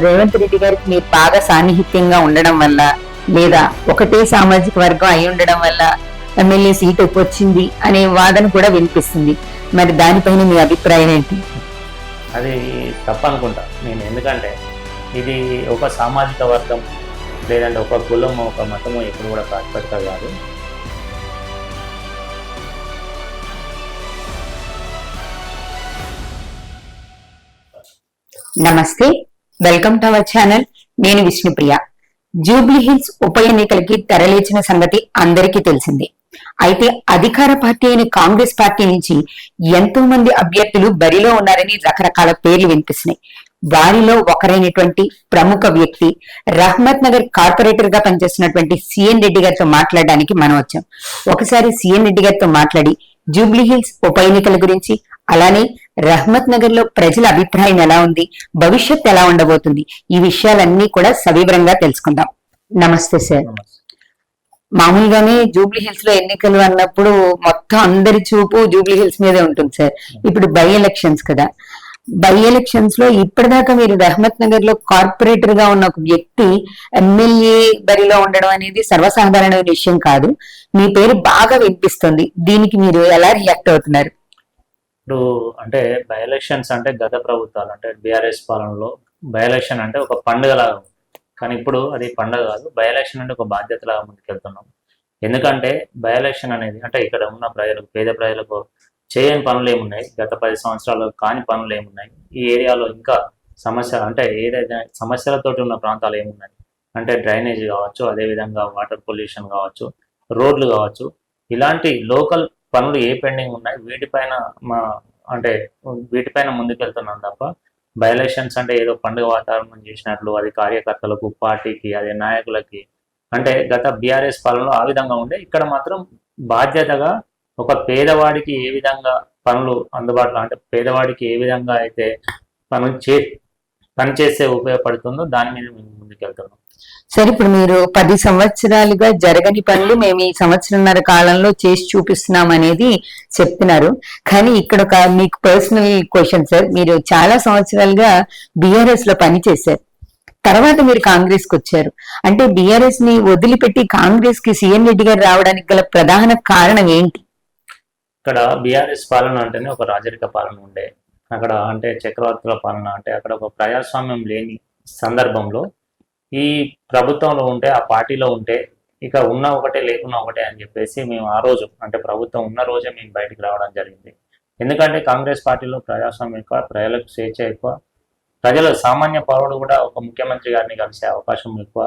రేవంత్ రెడ్డి గారికి మీరు బాగా సాన్నిహిత్యంగా ఉండడం వల్ల, లేదా ఒకటే సామాజిక వర్గం అయి ఉండడం వల్ల ఎమ్మెల్యే సీట్ వచ్చింది అనే వాదన కూడా వినిపిస్తుంది. మరి దానిపైన మీ అభిప్రాయం ఏంటి? అది తప్పనుకుంటా నేను. ఎందుకంటే ఇది ఒక సామాజిక వర్గం లేదంటే ఒక కులము ఒక మతము ఎప్పుడు కూడా ప్రాతిపదిక కాదు. నమస్తే, వెల్కమ్ టు అవర్ ఛానల్. నేను విష్ణుప్రియ. జూబ్లీ హిల్స్ ఉప ఎన్నికలకి తెరలేచిన సంగతి అందరికీ తెలిసిందే. అయితే అధికార పార్టీ అయిన కాంగ్రెస్ పార్టీ నుంచి ఎంతో మంది అభ్యర్థులు బరిలో ఉన్నారని రకరకాల పేర్లు వినిపిస్తున్నాయి. వారిలో ఒకరైనటువంటి ప్రముఖ వ్యక్తి, రహమత్ నగర్ కార్పొరేటర్ గా పనిచేస్తున్నటువంటి సిఎన్ రెడ్డి గారితో మాట్లాడడానికి మనం వచ్చాం. ఒకసారి సిఎన్ రెడ్డి గారితో మాట్లాడి జూబ్లీ హిల్స్ ఉప ఎన్నికల గురించి, అలానే రహమత్ నగర్ లో ప్రజల అభిప్రాయం ఎలా ఉంది, భవిష్యత్ ఎలా ఉండబోతుంది, ఈ విషయాలన్నీ కూడా సవివరంగా తెలుసుకుందాం. నమస్తే సార్. మామూలుగానే జూబ్లీ హిల్స్ లో ఎన్నికలు అన్నప్పుడు మొత్తం అందరి చూపు జూబ్లీ హిల్స్ మీదే ఉంటుంది సార్. ఇప్పుడు బై ఎలక్షన్స్ కదా, బై ఎలక్షన్స్ లో ఇప్పటిదాకా మీరు రహమత్ నగర్ లో కార్పొరేటర్ గా ఉన్న ఒక వ్యక్తి ఎమ్మెల్యే బరిలో ఉండడం అనేది సర్వసాధారణమైన విషయం కాదు. మీ పేరు బాగా వినిపిస్తుంది. దీనికి మీరు ఎలా రియాక్ట్ అవుతున్నారు? ఇప్పుడు అంటే బై ఎలక్షన్స్ అంటే గత ప్రభుత్వాలు అంటే బీఆర్ఎస్ పాలనలో బై ఎలక్షన్ అంటే ఒక పండుగలాగా ఉంది. కానీ ఇప్పుడు అది పండుగ కాదు, బై ఎలక్షన్ అంటే ఒక బాధ్యతలాగా ముందుకెళ్తున్నాం. ఎందుకంటే బై ఎలక్షన్ అనేది అంటే ఇక్కడ ఉన్న ప్రజలకు, పేద ప్రజలకు చేయని పనులు ఏమున్నాయి, గత 10 సంవత్సరాలు కాని పనులు ఏమున్నాయి, ఈ ఏరియాలో ఇంకా సమస్య అంటే ఏదైతే సమస్యలతోటి ఉన్న ప్రాంతాలు ఏమున్నాయి అంటే డ్రైనేజ్ కావచ్చు, అదేవిధంగా వాటర్ పొల్యూషన్ కావచ్చు, రోడ్లు కావచ్చు, ఇలాంటి లోకల్ పనులు ఏ పెండింగ్ ఉన్నాయి వీటిపైన వీటిపైన ముందుకెళ్తున్నాం తప్ప బై ఎలక్షన్స్ అంటే ఏదో పండుగ వాతావరణం చేసినట్లు అది కార్యకర్తలకు, పార్టీకి, అదే నాయకులకి అంటే గత బీఆర్ఎస్ పాలనలో ఆ విధంగా ఉండే. ఇక్కడ మాత్రం బాధ్యతగా ఒక పేదవాడికి ఏ విధంగా పనులు అందుబాటులో అంటే పేదవాడికి ఏ విధంగా అయితే పనిచేస్తే ఉపయోగపడుతుందో దాని మీద మేము ముందుకెళ్తున్నాం. సరే, ఇప్పుడు మీరు 10 సంవత్సరాలుగా జరగని పనులు మేము ఈ సంవత్సరంన్నర కాలంలో చేసి చూపిస్తున్నాం అనేది చెప్తున్నారు. కానీ ఇక్కడ ఒక మీకు పర్సనల్ క్వశ్చన్ సార్. మీరు చాలా సంవత్సరాలుగా బీఆర్ఎస్ లో పనిచేశారు, తర్వాత మీరు కాంగ్రెస్ కి వచ్చారు. అంటే బీఆర్ఎస్ ని వదిలిపెట్టి కాంగ్రెస్ కి సిఎన్ రెడ్డి గారు రావడానికి గల ప్రధాన కారణం ఏంటి? ఇక్కడ బీఆర్ఎస్ పాలన అంటేనే ఒక రాజరిక పాలన ఉండే. అక్కడ అంటే చక్రవర్తుల పాలన అంటే అక్కడ ఒక ప్రజాస్వామ్యం లేని సందర్భంలో ఈ ప్రభుత్వంలో ఉంటే, ఆ పార్టీలో ఉంటే ఇక ఉన్న ఒకటే లేకున్నా ఒకటే అని చెప్పేసి మేము ఆ రోజు అంటే ప్రభుత్వం ఉన్న రోజే మేము బయటికి రావడం జరిగింది. ఎందుకంటే కాంగ్రెస్ పార్టీలో ప్రజాస్వామ్యం ఎక్కువ, ప్రజలకు స్వేచ్ఛ ఎక్కువ, ప్రజల సామాన్య పౌరుడు కూడా ఒక ముఖ్యమంత్రి గారిని కలిసే అవకాశం ఎక్కువ,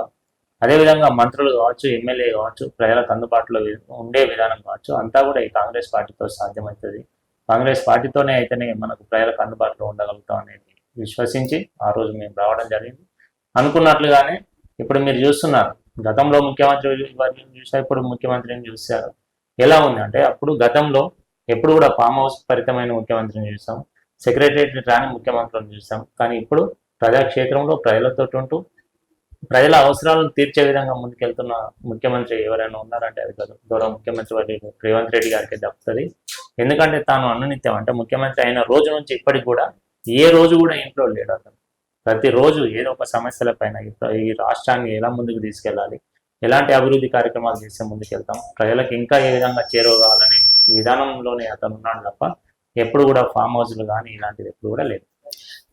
అదేవిధంగా మంత్రులు కావచ్చు, ఎమ్మెల్యే కావచ్చు, ప్రజలకు అందుబాటులో ఉండే విధానం కావచ్చు, అంతా కూడా ఈ కాంగ్రెస్ పార్టీతో సాధ్యమవుతుంది. కాంగ్రెస్ పార్టీతోనే అయితేనే మనకు ప్రజలకు అందుబాటులో ఉండగలుగుతాం అనేది విశ్వసించి ఆ రోజు మేము రావడం జరిగింది. అనుకున్నట్లుగానే ఇప్పుడు మీరు చూస్తున్నారు, గతంలో ముఖ్యమంత్రి చూసారు, ఇప్పుడు ముఖ్యమంత్రిని చూశారు. ఎలా ఉంది అంటే అప్పుడు గతంలో ఎప్పుడు కూడా ఫామ్ హౌస్ పరితమైన ముఖ్యమంత్రిని చూసాం, సెక్రటరియట్ రాని ముఖ్యమంత్రులను చూసాం. కానీ ఇప్పుడు ప్రజాక్షేత్రంలో ప్రజలతో ఉంటూ ప్రజల అవసరాలను తీర్చే విధంగా ముందుకెళ్తున్న ముఖ్యమంత్రి ఎవరైనా ఉన్నారంటే అది గౌరవ ముఖ్యమంత్రి రేవంత్ రెడ్డి గారికి దక్కుతుంది. ఎందుకంటే తాను అనునిత్యం అంటే ముఖ్యమంత్రి అయిన రోజు నుంచి ఇప్పటికి కూడా ఏ రోజు కూడా ఇంట్లో లేడు. అతను ప్రతిరోజు ఏదో ఒక సమస్యల పైన ఈ రాష్ట్రాన్ని ఎలా ముందుకు తీసుకెళ్ళాలి, ఎలాంటి అభివృద్ధి కార్యక్రమాలు చేస్తే ముందుకెళ్తాం, ప్రజలకు ఇంకా ఏ విధంగా చేరువగాలనే విధానంలోనే అతను ఉన్నాడు తప్ప ఎప్పుడు కూడా ఫామ్ హౌస్లు కానీ ఇలాంటిది ఎప్పుడు కూడా లేదు.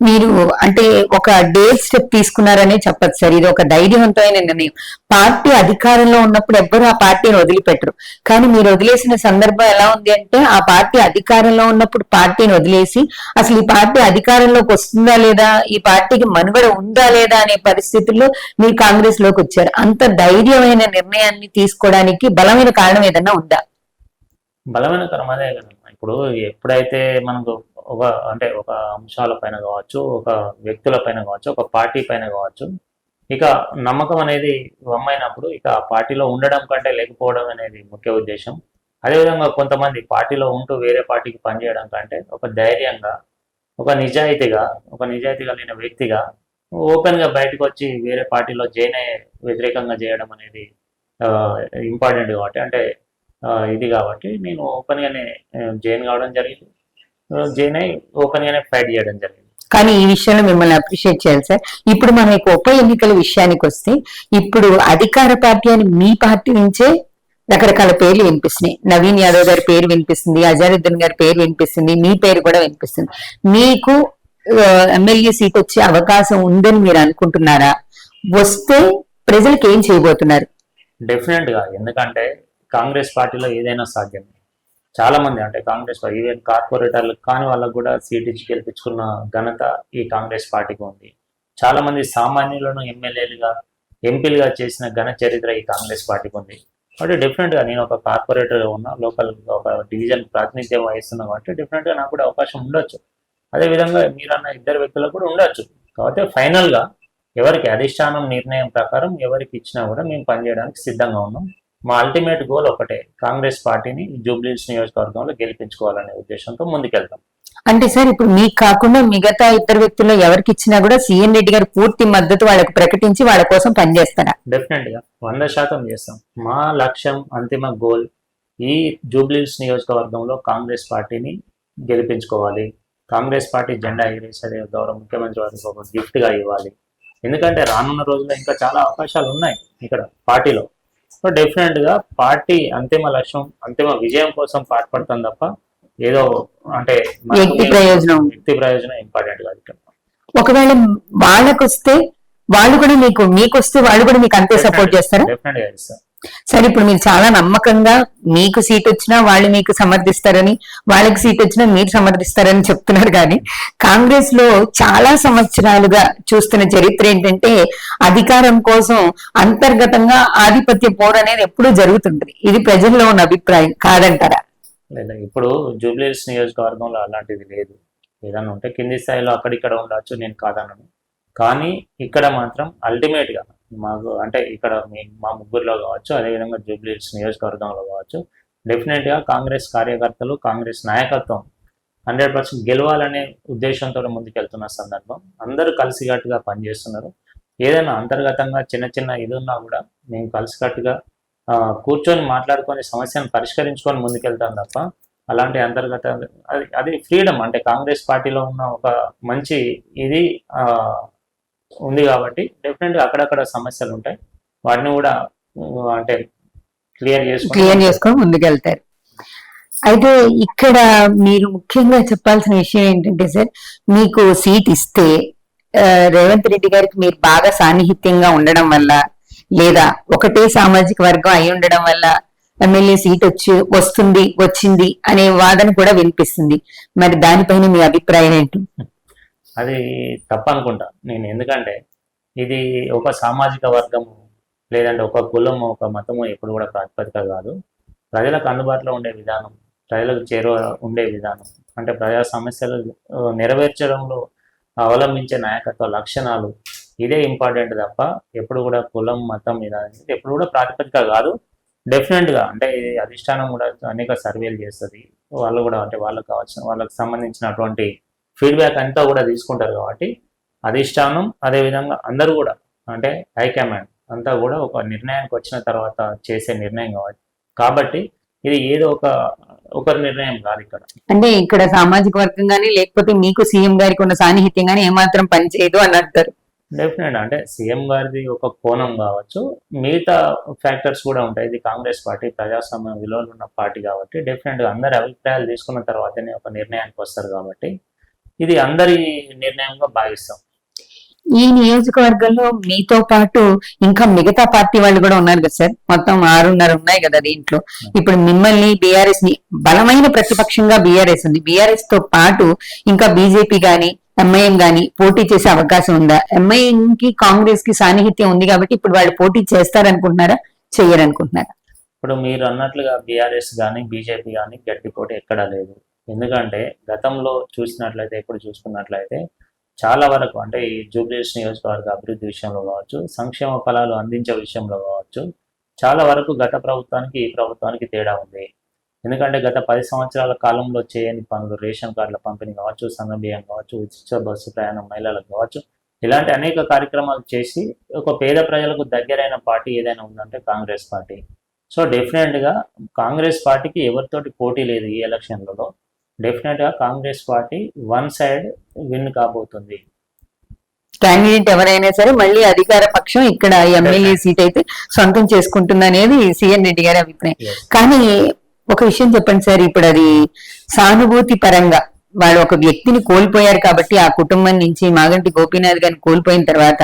మీరు అంటే ఒక డేర్ స్టెప్ తీసుకున్నారనే చెప్పచ్చు సార్. ఇది ఒక ధైర్యవంతమైన నిర్ణయం. పార్టీ అధికారంలో ఉన్నప్పుడు ఎవ్వరు ఆ పార్టీని వదిలిపెట్టరు. కానీ మీరు వదిలేసిన సందర్భం ఎలా ఉంది అంటే ఆ పార్టీ అధికారంలో ఉన్నప్పుడు పార్టీని వదిలేసి అసలు ఈ పార్టీ అధికారంలోకి వస్తుందా లేదా, ఈ పార్టీకి మనుగడ ఉందా లేదా అనే పరిస్థితుల్లో మీరు కాంగ్రెస్ లోకి వచ్చారు. అంత ధైర్యమైన నిర్ణయాన్ని తీసుకోవడానికి బలమైన కారణం ఏదన్నా ఉందా? బలమైన కారణం అదే కదా. ఇప్పుడు ఎప్పుడైతే మనకు ఒక అంశాల పైన కావచ్చు, ఒక వ్యక్తుల పైన కావచ్చు, ఒక పార్టీ పైన కావచ్చు, ఇక నమ్మకం అనేది వమ్మైనప్పుడు ఇక ఆ పార్టీలో ఉండడం కంటే లేకపోవడం అనేది ముఖ్య ఉద్దేశం. అదేవిధంగా కొంతమంది పార్టీలో ఉంటూ వేరే పార్టీకి పనిచేయడం కంటే ఒక ధైర్యంగా, ఒక నిజాయితీ కలిగిన వ్యక్తిగా ఓపెన్ గా బయటకు వచ్చి వేరే పార్టీలో వ్యతిరేకంగా చేయడం అనేది ఇంపార్టెంట్ కాబట్టి అంటే ఇది కాబట్టి నేను ఓపెన్ గానే జాయిన్ కావడం జరిగింది. జాయిన్ అయి ఓపెన్ గానే ఫైట్ చేయడం జరిగింది. కానీ ఈ విషయంలో మిమ్మల్ని అప్రిషియేట్ చేయాలి సార్. ఇప్పుడు మనకి ఉప ఎన్నికల విషయానికి వస్తే, ఇప్పుడు అధికార పార్టీ అని మీ పార్టీ నుంచే రకరకాల పేర్లు వినిపిస్తున్నాయి. నవీన్ యాదవ్ గారి పేరు వినిపిస్తుంది, అజారుద్దీన్ గారి పేరు వినిపిస్తుంది, మీ పేరు కూడా వినిపిస్తుంది. మీకు ఎమ్మెల్యే సీట్ వచ్చే అవకాశం ఉందని మీరు అనుకుంటున్నారా? వస్తే ప్రజలకు ఏం చేయబోతున్నారు? డెఫినెట్ గా, ఎందుకంటే కాంగ్రెస్ పార్టీలో ఏదైనా సాధ్యం. చాలా మంది అంటే కాంగ్రెస్ ఈవెన్ కార్పొరేటర్లు కాని వాళ్ళకు కూడా సీట్ ఇచ్చి గెలిపించుకున్న ఘనత ఈ కాంగ్రెస్ పార్టీకి ఉంది. చాలా మంది సామాన్యులను ఎమ్మెల్యేలుగా ఎంపీలుగా చేసిన ఘన చరిత్ర ఈ కాంగ్రెస్ పార్టీకి ఉంది. కాబట్టి డెఫినెట్ గా నేను ఒక కార్పొరేటర్ ఉన్న లోకల్ ఒక డివిజన్ ప్రాతినిధ్యం వహిస్తున్నా కాబట్టి డెఫినెట్ గా నాకు కూడా అవకాశం ఉండొచ్చు. అదేవిధంగా మీరన్న ఇద్దరు వ్యక్తులకు కూడా ఉండొచ్చు. కాబట్టి ఫైనల్ గా ఎవరికి అధిష్టానం నిర్ణయం ప్రకారం ఎవరికి ఇచ్చినా కూడా మేము పనిచేయడానికి సిద్ధంగా ఉన్నాం. మా అల్టిమేట్ గోల్ ఒకటే, కాంగ్రెస్ పార్టీని జూబ్లీహిల్స్ నియోజకవర్గంలో గెలిపించుకోవాలనే ఉద్దేశంతో ముందుకెళ్తాం. అంటే సార్, ఇప్పుడు మీకు కాకుండా మిగతా ఇద్దరు వ్యక్తుల్లో ఎవరికి ఇచ్చినా కూడా సీఎం రెడ్డి గారు పూర్తి మద్దతు వాళ్ళకు ప్రకటించి వాళ్ళ కోసం పనిచేస్తారా? డెఫినెట్ గా 100% చేస్తాం. మా లక్ష్యం, అంతిమ గోల్ ఈ జూబ్లీహిల్స్ నియోజకవర్గంలో కాంగ్రెస్ పార్టీని గెలిపించుకోవాలి. కాంగ్రెస్ పార్టీ జెండా ఎగిరేసే గౌరవ ముఖ్యమంత్రి వారికి ఒక గిఫ్ట్ గా ఇవ్వాలి. ఎందుకంటే రానున్న రోజుల్లో ఇంకా చాలా అవకాశాలు ఉన్నాయి ఇక్కడ పార్టీలో. సో డెఫినెట్ గా పార్టీ అంతిమ లక్ష్యం, అంతిమ విజయం కోసం పాటుపడతాం తప్ప ఏదో అంటే వ్యక్తి ప్రయోజనం ఇంపార్టెంట్ కాదు ఇక్కడ. ఒకవేళ వాళ్ళకు వస్తే వాళ్ళు కూడా మీకు వస్తే వాళ్ళు కూడా మీకు అంతే సపోర్ట్ చేస్తారా? డెఫినెట్ గా ఇస్తారు. సరే, ఇప్పుడు మీరు చాలా నమ్మకంగా మీకు సీట్ వచ్చినా వాళ్ళు మీకు సమర్థిస్తారని, వాళ్ళకి సీట్ వచ్చినా మీరు సమర్థిస్తారని చెప్తున్నారు. కానీ కాంగ్రెస్ లో చాలా సంవత్సరాలుగా చూస్తున్న చరిత్ర ఏంటంటే, అధికారం కోసం అంతర్గతంగా ఆధిపత్య పోరు అనేది ఎప్పుడూ జరుగుతుంటది. ఇది ప్రజల్లో ఉన్న అభిప్రాయం కాదంటారా? లేదా ఇప్పుడు జూబ్లీహిల్స్ నియోజకవర్గంలో అలాంటిది లేదు. ఏదన్నా ఉంటే కింది స్థాయిలో అక్కడిక్కడ ఉండొచ్చు, నేను కాదన్నాను. కానీ ఇక్కడ మాత్రం అల్టిమేట్ గా మాకు అంటే ఇక్కడ మా ముగ్గురులో కావచ్చు, అదేవిధంగా జూబ్లీహిల్స్ నియోజకవర్గంలో కావచ్చు, డెఫినెట్ గా కాంగ్రెస్ కార్యకర్తలు, కాంగ్రెస్ నాయకత్వం 100% గెలవాలనే ఉద్దేశంతో ముందుకెళ్తున్న సందర్భం. అందరూ కలిసికట్టుగా పనిచేస్తున్నారు. ఏదైనా అంతర్గతంగా చిన్న చిన్న ఇది ఉన్నా కూడా మేము కలిసికట్టుగా కూర్చొని మాట్లాడుకొని సమస్యను పరిష్కరించుకొని ముందుకెళ్తాం తప్ప అలాంటి అంతర్గత అది ఫ్రీడమ్. అంటే కాంగ్రెస్ పార్టీలో ఉన్న ఒక మంచి ఇది ఉంది కాబట్టి డెఫినెట్గా అక్కడక్కడ సమస్యలు ఉంటాయి, వాటిని కూడా అంటే క్లియర్ చేసుకొని ముందుకెళ్తారు. అయితే ఇక్కడ మీరు ముఖ్యంగా చెప్పాల్సిన విషయం ఏంటంటే సార్, మీకు సీట్ ఇస్తే రేవంత్ రెడ్డి గారికి మీరు బాగా సాన్నిహిత్యంగా ఉండడం వల్ల, లేదా ఒకటే సామాజిక వర్గం అయి ఉండడం వల్ల ఎమ్మెల్యే సీట్ వచ్చింది అనే వాదన కూడా వినిపిస్తుంది. మరి దానిపైన మీ అభిప్రాయం ఏంటి? అది తప్పనుకుంటా నేను. ఎందుకంటే ఇది ఒక సామాజిక వర్గము లేదంటే ఒక కులము, ఒక మతము ఎప్పుడు కూడా ప్రాతిపదిక కాదు. ప్రజలకు అందుబాటులో ఉండే విధానం, ప్రజలకు చేరువ ఉండే విధానం, అంటే ప్రజా సమస్యలు నెరవేర్చడంలో అవలంబించే నాయకత్వ లక్షణాలు, ఇదే ఇంపార్టెంట్ తప్ప ఎప్పుడు కూడా కులం, మతం ఇలా ఎప్పుడు కూడా ప్రాతిపదిక కాదు. డెఫినెట్గా అంటే అధిష్టానం కూడా అనేక సర్వేలు చేస్తుంది. వాళ్ళు కూడా అంటే వాళ్ళకి సంబంధించినటువంటి ఫీడ్బ్యాక్ అంతా కూడా తీసుకుంటారు. కాబట్టి అధిష్టానం అదేవిధంగా అందరూ కూడా అంటే హైకమాండ్ అంతా కూడా ఒక నిర్ణయానికి వచ్చిన తర్వాత చేసే నిర్ణయం కాబట్టి ఇది ఏదో ఒకరి నిర్ణయం కాదు ఇక్కడ. అంటే ఇక్కడ సామాజిక వర్గం కానీ లేకపోతే మీకు సీఎం గారికి ఉన్న సాన్నిహిత్యం కానీ ఏమాత్రం పనిచేయదు అని అంటారు. డెఫినెట్ అంటే సీఎం గారిది ఒక కోణం కావచ్చు, మిగతా ఫ్యాక్టర్స్ కూడా ఉంటాయి. ఇది కాంగ్రెస్ పార్టీ ప్రజాస్వామ్య విలువలు ఉన్న పార్టీ కాబట్టి డెఫినెట్గా అందరి అభిప్రాయాలు తీసుకున్న తర్వాతనే ఒక నిర్ణయానికి వస్తారు. కాబట్టి ఇది అందరి నిర్ణయంగా భావిస్తాం. ఈ నియోజకవర్గంలో మీతో పాటు ఇంకా మిగతా పార్టీ వాళ్ళు కూడా ఉన్నారు కదా సార్, మొత్తం 6.5 ఉన్నాయి కదా దీంట్లో. ఇప్పుడు మిమ్మల్ని బీఆర్ఎస్ ని బలమైన ప్రతిపక్షంగా బీఆర్ఎస్ ఉంది. బీఆర్ఎస్ తో పాటు ఇంకా బీజేపీ గాని ఎంఐఎం గాని పోటీ చేసే అవకాశం ఉందా? ఎంఐఎం కి కాంగ్రెస్ కి సాన్నిహిత్యం ఉంది కాబట్టి ఇప్పుడు వాళ్ళు పోటీ చేస్తారనుకుంటున్నారా, చెయ్యరనుకుంటున్నారా? ఇప్పుడు మీరు అన్నట్లుగా బీఆర్ఎస్ కానీ బీజేపీ కానీ గట్టి పోటీ ఎక్కడా లేదు. ఎందుకంటే గతంలో చూసినట్లయితే, ఇప్పుడు చూసుకున్నట్లయితే చాలా వరకు అంటే ఈ జూబ్లీహిల్స్ నియోజకవర్గ అభివృద్ధి విషయంలో కావచ్చు, సంక్షేమ ఫలాలు అందించే విషయంలో కావచ్చు, చాలా వరకు గత ప్రభుత్వానికి ఈ ప్రభుత్వానికి తేడా ఉంది. ఎందుకంటే గత 10 సంవత్సరాల కాలంలో చేయని పనులు, రేషన్ కార్డుల పంపిణీ కావచ్చు, సన్నబియ్యం కావచ్చు, ఉచిత బస్సు ప్రయాణం మహిళలకు కావచ్చు, ఇలాంటి అనేక కార్యక్రమాలు చేసి ఒక పేద ప్రజలకు దగ్గరైన పార్టీ ఏదైనా ఉందంటే కాంగ్రెస్ పార్టీ. సో డెఫినెట్గా కాంగ్రెస్ పార్టీకి ఎవరితోటి పోటీ లేదు ఈ ఎలక్షన్లలో. డెఫినెట్ గా Congress party one side win కాబోతుంది. క్యాండిడేట్ ఎవరైనా సరే మళ్ళీ అధికార పక్షం ఇక్కడ ఎమ్మెల్యే సీట్ అయితే సొంతం చేసుకుంటుంది అనేది సిఎన్ రెడ్డి గారి అభిప్రాయం. Yes. కానీ ఒక విషయం చెప్పండి సార్, ఇప్పుడు అది సానుభూతి పరంగా వాళ్ళు ఒక వ్యక్తిని కోల్పోయారు కాబట్టి ఆ కుటుంబం నుంచి మాగంటి గోపీనాథ్ గారిని కోల్పోయిన తర్వాత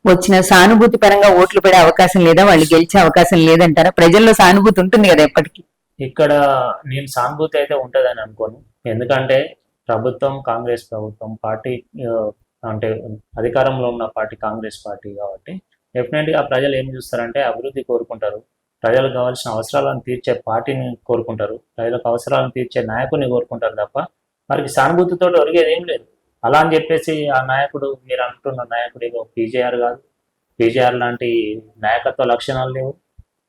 వచ్చిన సానుభూతి పరంగా ఓట్లు పడే అవకాశం లేదా, వాళ్ళు గెలిచే అవకాశం లేదంటారా? ప్రజల్లో సానుభూతి ఉంటుంది కదా ఎప్పటికీ. ఇక్కడ నేను సానుభూతి అయితే ఉంటుందని అనుకోను. ఎందుకంటే ప్రభుత్వం కాంగ్రెస్ ప్రభుత్వం పార్టీ అంటే అధికారంలో ఉన్న పార్టీ కాంగ్రెస్ పార్టీ కాబట్టి డెఫినెట్ గా ప్రజలు ఏం చూస్తారంటే అభివృద్ధి కోరుకుంటారు, ప్రజలకు కావాల్సిన అవసరాలను తీర్చే పార్టీని కోరుకుంటారు, ప్రజలకు అవసరాలను తీర్చే నాయకుడిని కోరుకుంటారు తప్ప వారికి సానుభూతితో ఒరిగేది ఏం లేదు. అలా అని చెప్పేసి ఆ నాయకుడు, మీరు అంటున్న నాయకుడు ఏదో పీజేఆర్ కాదు, పీజేఆర్ లాంటి నాయకత్వ లక్షణాలు లేవు.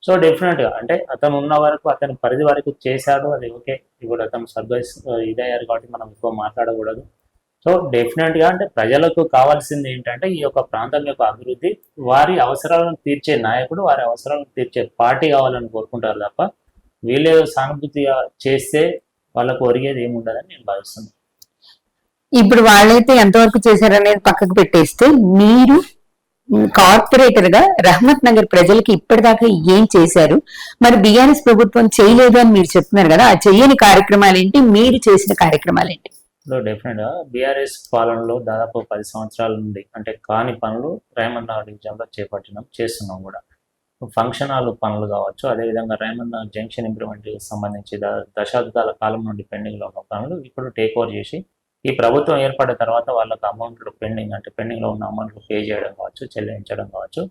సో డెఫినెట్గా అంటే అతను ఉన్న వరకు అతని పరిధి వరకు చేశాడు, అది ఓకే. ఇప్పుడు అతను ఇదయ్యారు కాబట్టి మనం ఎక్కువ మాట్లాడకూడదు. సో డెఫినెట్గా అంటే ప్రజలకు కావాల్సింది ఏంటంటే ఈ యొక్క ప్రాంతం యొక్క అభివృద్ధి, వారి అవసరాలను తీర్చే నాయకుడు, వారి అవసరాలను తీర్చే పార్టీ కావాలని కోరుకుంటారు తప్ప వీళ్ళే సానుభూతిగా చేస్తే వాళ్ళకు ఒరిగేది ఏముండదని నేను భావిస్తున్నాను. ఇప్పుడు వాళ్ళైతే ఎంతవరకు చేశారనేది పక్కకు పెట్టేస్తే, మీరు కార్పొరేటర్ గా రహమత్ నగర్ ప్రజలకి ఇప్పటిదాకా ఏం చేశారు? మరి బీఆర్ఎస్ ప్రభుత్వం చేయలేదు అని మీరు చెప్తున్నారు కదా, ఆ చెయ్యని కార్యక్రమాలు ఏంటి, మీరు చేసిన కార్యక్రమాలు ఏంటి? డెఫినెట్ గా బీఆర్ఎస్ పాలనలో దాదాపు 10 సంవత్సరాల నుండి అంటే కాని పనులు రేమన్ నగర్ డివిజన్ లో చేస్తున్నాం కూడా. ఫంక్షన్ హాల్ పనులు కావచ్చు, అదేవిధంగా రేమన్ నగర్ జంక్షన్ ఇంప్రూవ్మెంట్ సంబంధించి దశాబ్దాల కాలం నుండి పెండింగ్ లో ఉన్న పనులు ఇప్పుడు టేక్ ఓవర్ చేసి ఈ ప్రభుత్వం ఏర్పడిన తర్వాత వాళ్ళకి అమౌంట్లు పెండింగ్ లో ఉన్న అమౌంట్లు పే చేయడం కావచ్చు, చెల్లించడం కావచ్చు,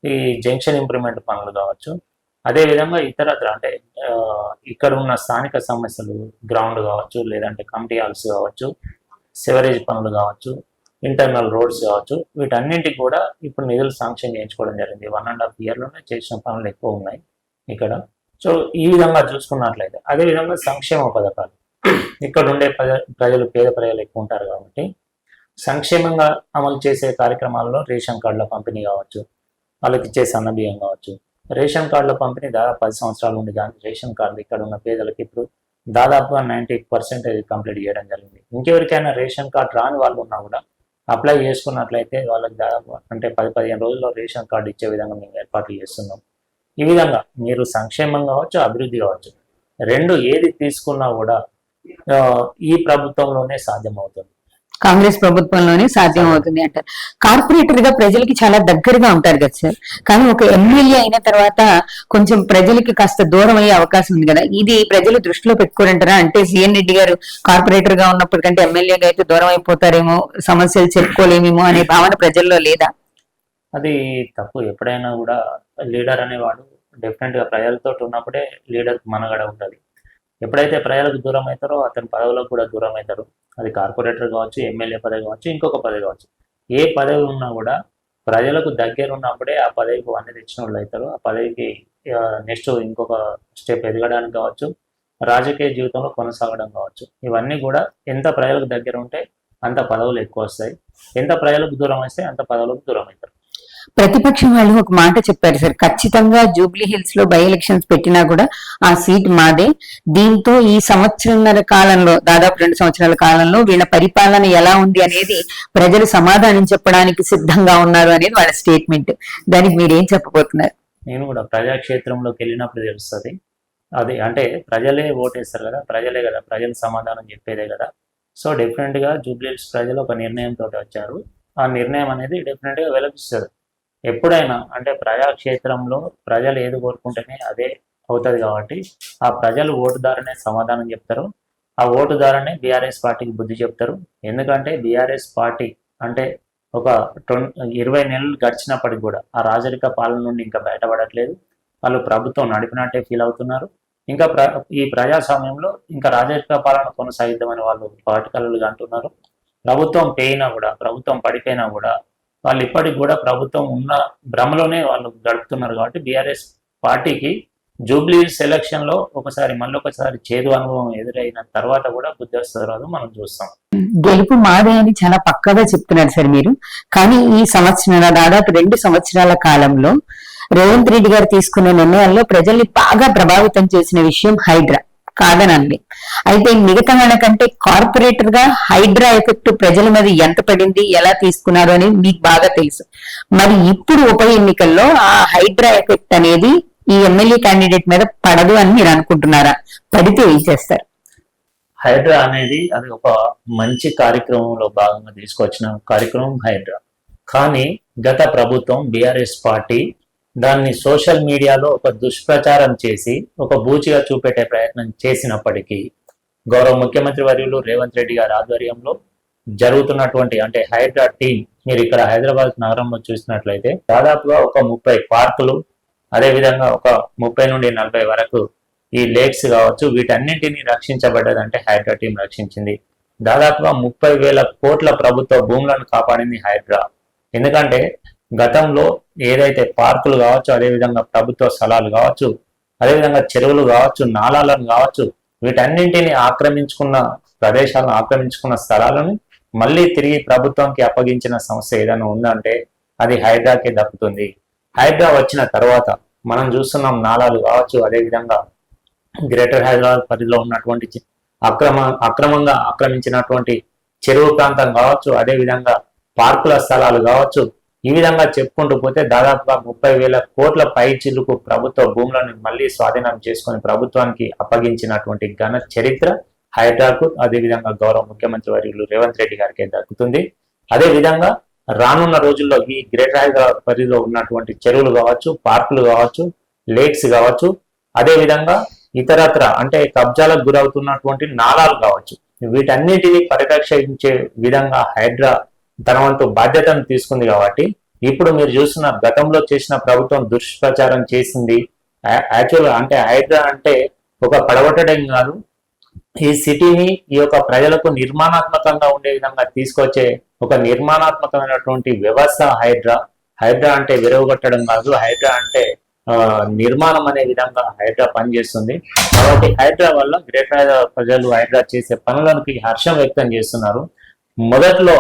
ఈ జంక్షన్ ఇంప్రూవ్మెంట్ పనులు కావచ్చు, అదేవిధంగా ఇతరత్ర అంటే ఇక్కడ ఉన్న స్థానిక సమస్యలు, గ్రౌండ్ కావచ్చు, లేదంటే కమిటీ హాల్స్ కావచ్చు, సివరేజ్ పనులు కావచ్చు, ఇంటర్నల్ రోడ్స్ కావచ్చు, వీటన్నింటికి కూడా ఇప్పుడు నిధులు శాంక్షన్ చేయించుకోవడం జరిగింది. 1.5 yearలోనే చేసిన పనులు ఎక్కువ ఉన్నాయి ఇక్కడ. సో ఈ విధంగా చూసుకున్నట్లయితే అదేవిధంగా సంక్షేమ పథకాలు, ఇక్కడ ఉండే ప్రజలు పేద ప్రజలు ఎక్కువ ఉంటారు కాబట్టి సంక్షేమంగా అమలు చేసే కార్యక్రమాల్లో రేషన్ కార్డుల పంపిణీ కావచ్చు, వాళ్ళకి ఇచ్చే సన్నబియ్యం కావచ్చు. రేషన్ కార్డుల పంపిణీ దాదాపు 10 సంవత్సరాల నుండి కానీ రేషన్ కార్డులు ఇక్కడ ఉన్న పేదలకు ఇప్పుడు దాదాపుగా 90% కంప్లీట్ చేయడం జరిగింది. ఇంకెవరికైనా రేషన్ కార్డు రాని వాళ్ళు ఉన్నా కూడా అప్లై చేసుకున్నట్లయితే వాళ్ళకి దాదాపు అంటే 10-15 రోజుల్లో రేషన్ కార్డు ఇచ్చే విధంగా మేము ఏర్పాట్లు చేస్తున్నాం. ఈ విధంగా మీరు సంక్షేమం కావచ్చు, అభివృద్ధి కావచ్చు, రెండు ఏది తీసుకున్నా కూడా ఈ ప్రభుత్వంలోనే సాధ్యమవుతుంది, కాంగ్రెస్ ప్రభుత్వంలోనే సాధ్యం అవుతుంది అంటారు. కార్పొరేటర్ గా ప్రజలకి చాలా దగ్గరగా ఉంటారు కదా సార్, కానీ ఒక ఎమ్మెల్యే అయిన తర్వాత కొంచెం ప్రజలకి కాస్త దూరం అయ్యే అవకాశం ఉంది కదా, ఇది ప్రజలు దృష్టిలో పెట్టుకోరంటారా? అంటే సిఎన్ రెడ్డి గారు కార్పొరేటర్ గా ఉన్నప్పటికంటే ఎమ్మెల్యేగా అయితే దూరం అయిపోతారేమో, సమస్యలు చెప్పుకోలేమేమో అనే భావన ప్రజల్లో లేదా? అది తప్పు. ఎప్పుడైనా కూడా లీడర్ అనేవాడు డెఫినెట్ గా ప్రజలతో ఉన్నప్పుడే లీడర్ మనగడ ఉంటుంది. ఎప్పుడైతే ప్రజలకు దూరం అవుతారో అతని పదవులకు కూడా దూరం అవుతారు. అది కార్పొరేటర్ కావచ్చు, ఎమ్మెల్యే పదవి కావచ్చు, ఇంకొక పదవి కావచ్చు. ఏ పదవి ఉన్నా కూడా ప్రజలకు దగ్గర ఉన్నప్పుడే ఆ పదవికి అన్ని తెచ్చిన వాళ్ళు అవుతారు. ఆ పదవికి నెక్స్ట్ ఇంకొక స్టెప్ ఎదగడానికి కావచ్చు, రాజకీయ జీవితంలో కొనసాగడం కావచ్చు, ఇవన్నీ కూడా ఎంత ప్రజలకు దగ్గర ఉంటే అంత పదవులు ఎక్కువ వస్తాయి, ఎంత ప్రజలకు దూరం వస్తే అంత పదవులకు దూరం అవుతారు. ప్రతిపక్షం వాళ్ళు ఒక మాట చెప్పారు సార్, ఖచ్చితంగా జూబ్లీ హిల్స్ లో బై ఎలక్షన్స్ పెట్టినా కూడా ఆ సీట్ మాదే. దీంతో ఈ సంవత్సరంన్నర కాలంలో, దాదాపు 2 సంవత్సరాల కాలంలో వీళ్ళ పరిపాలన ఎలా ఉంది అనేది ప్రజలు సమాధానం చెప్పడానికి సిద్ధంగా ఉన్నారు అనేది వాళ్ళ స్టేట్మెంట్. దానికి మీరేం చెప్పబోతున్నారు? నేను కూడా ప్రజాక్షేత్రంలోకి వెళ్ళినప్పుడు తెలుస్తుంది. అది అంటే ప్రజలే ఓటేస్తారు కదా, ప్రజలు సమాధానం చెప్పేదే కదా. సో డెఫినెట్ గా జూబ్లీ హిల్స్ ప్రజలు ఒక నిర్ణయంతో వచ్చారు. ఆ నిర్ణయం అనేది డెఫినెట్ గా వెలిపిస్తుంది. ఎప్పుడైనా అంటే ప్రజాక్షేత్రంలో ప్రజలు ఏది కోరుకుంటేనే అదే అవుతుంది కాబట్టి ఆ ప్రజలు ఓటు ద్వారానే సమాధానం చెప్తారు. ఆ ఓటు ద్వారానే బీఆర్ఎస్ పార్టీకి బుద్ధి చెప్తారు. ఎందుకంటే బీఆర్ఎస్ పార్టీ అంటే ఒక 20 నెలలు గడిచినప్పటికి కూడా ఆ రాజరిక పాలన నుండి ఇంకా బయటపడట్లేదు. వాళ్ళు ప్రభుత్వం నడిపినట్టే ఫీల్ అవుతున్నారు. ఇంకా ఈ ప్రజాస్వామ్యంలో ఇంకా రాజరిక పాలన కొనసాగిద్దామని వాళ్ళు పార్టీకలుగా అంటున్నారు. ప్రభుత్వం పోయినా కూడా, ప్రభుత్వం పడిపోయినా కూడా వాళ్ళు ఇప్పటికి కూడా ప్రభుత్వం ఉన్న భ్రమలోనే వాళ్ళు గడుపుతున్నారు. కాబట్టి బీఆర్ఎస్ పార్టీకి జూబ్లీ హిల్స్ ఎలక్షన్ లో మళ్ళొకసారి చేదు అనుభవం ఎదురైన తర్వాత కూడా బుద్ధి వస్తుంది, మనం చూస్తాం. గెలుపు మాదే అని చాలా పక్కాగా చెప్తున్నారు సార్ మీరు. కానీ ఈ దాదాపు 2 సంవత్సరాల కాలంలో రేవంత్ రెడ్డి గారు తీసుకున్న నిర్ణయాల్లో ప్రజల్ని బాగా ప్రభావితం చేసిన విషయం హైడ్రా. కాదనండి. అయితే మిగతా వాళ్ళకంటే కార్పొరేటర్ గా హైడ్రా ఎఫెక్ట్ ప్రజల మీద ఎంత పడింది, ఎలా తీసుకున్నారు అనేది మీకు బాగా తెలుసు. మరి ఇప్పుడు ఉప ఎన్నికల్లో ఆ హైడ్రా ఎఫెక్ట్ అనేది ఈ ఎమ్మెల్యే క్యాండిడేట్ మీద పడదు అని మీరు అనుకుంటున్నారా? పడితే ఏం చేస్తారు? హైడ్రా అనేది అది ఒక మంచి కార్యక్రమంలో భాగంగా తీసుకొచ్చిన కార్యక్రమం హైడ్రా. కానీ గత ప్రభుత్వం బీఆర్ఎస్ పార్టీ దాన్ని సోషల్ మీడియాలో ఒక దుష్ప్రచారం చేసి ఒక బూచిగా చూపెట్టే ప్రయత్నం చేసినప్పటికీ గౌరవ ముఖ్యమంత్రి వర్యులు రేవంత్ రెడ్డి గారి ఆధ్వర్యంలో జరుగుతున్నటువంటి అంటే హైడ్రా టీం మీరు ఇక్కడ హైదరాబాద్ నగరంలో చూసినట్లయితే దాదాపుగా ఒక 30 పార్కులు, అదేవిధంగా ఒక 30 నుండి 40 వరకు ఈ లేక్స్ కావచ్చు, వీటన్నింటినీ రక్షించబడ్డదంటే హైడ్రా టీం రక్షించింది. దాదాపుగా 30,000 కోట్ల ప్రభుత్వ భూములను కాపాడింది హైడ్రా. ఎందుకంటే గతంలో ఏదైతే పార్కులు కావచ్చు, అదేవిధంగా ప్రభుత్వ స్థలాలు కావచ్చు, అదేవిధంగా చెరువులు కావచ్చు, నాలాలను కావచ్చు, వీటన్నింటినీ ఆక్రమించుకున్న ప్రదేశాలను ఆక్రమించుకున్న స్థలాలను మళ్ళీ తిరిగి ప్రభుత్వంకి అప్పగించిన సమస్య ఏదైనా ఉందంటే అది హైడ్రాకే దక్కుతుంది. హైడ్రా వచ్చిన తర్వాత మనం చూస్తున్నాం నాలాలు కావచ్చు, అదేవిధంగా గ్రేటర్ హైదరాబాద్ పరిధిలో ఉన్నటువంటి అక్రమంగా ఆక్రమించినటువంటి చెరువు ప్రాంతం కావచ్చు, అదేవిధంగా పార్కుల స్థలాలు కావచ్చు, ఈ విధంగా చెప్పుకుంటూ పోతే దాదాపుగా 30,000 కోట్ల పైచిలుకు ప్రభుత్వ భూములను మళ్ళీ స్వాధీనం చేసుకొని ప్రభుత్వానికి అప్పగించినటువంటి ఘన చరిత్ర హైడ్రాకు, అదేవిధంగా గౌరవ ముఖ్యమంత్రి వర్యులు రేవంత్ రెడ్డి గారికి దక్కుతుంది. అదేవిధంగా రానున్న రోజుల్లో ఈ గ్రేటర్ హైదరాబాద్ పరిధిలో ఉన్నటువంటి చెరువులు కావచ్చు, పార్కులు కావచ్చు, లేక్స్ కావచ్చు, అదేవిధంగా ఇతరత్ర అంటే కబ్జాలకు గురవుతున్నటువంటి నాలాలు కావచ్చు, వీటన్నిటిని పరిరక్షించే విధంగా హైడ్రా తన వంతు బాధ్యతను తీసుకుంది. కాబట్టి ఇప్పుడు మీరు చూస్తున్న గతంలో చేసిన ప్రభుత్వం దుష్ప్రచారం చేసింది. యాక్చువల్ అంటే హైడ్రా అంటే ఒక పడగొట్టడం కాదు, ఈ సిటీని ఈ యొక్క ప్రజలకు నిర్మాణాత్మకంగా ఉండే విధంగా తీసుకొచ్చే ఒక నిర్మాణాత్మకమైనటువంటి వ్యవస్థ హైడ్రా. హైడ్రా అంటే విరవగొట్టడం కాదు, హైడ్రా అంటే నిర్మాణం అనే విధంగా హైడ్రా పనిచేస్తుంది. కాబట్టి హైడ్రా వల్ల గ్రేటర్ హైదరాబాద్ ప్రజలు హైడ్రా చేసే పనులకి హర్షం వ్యక్తం చేస్తున్నారు. మొదట్లో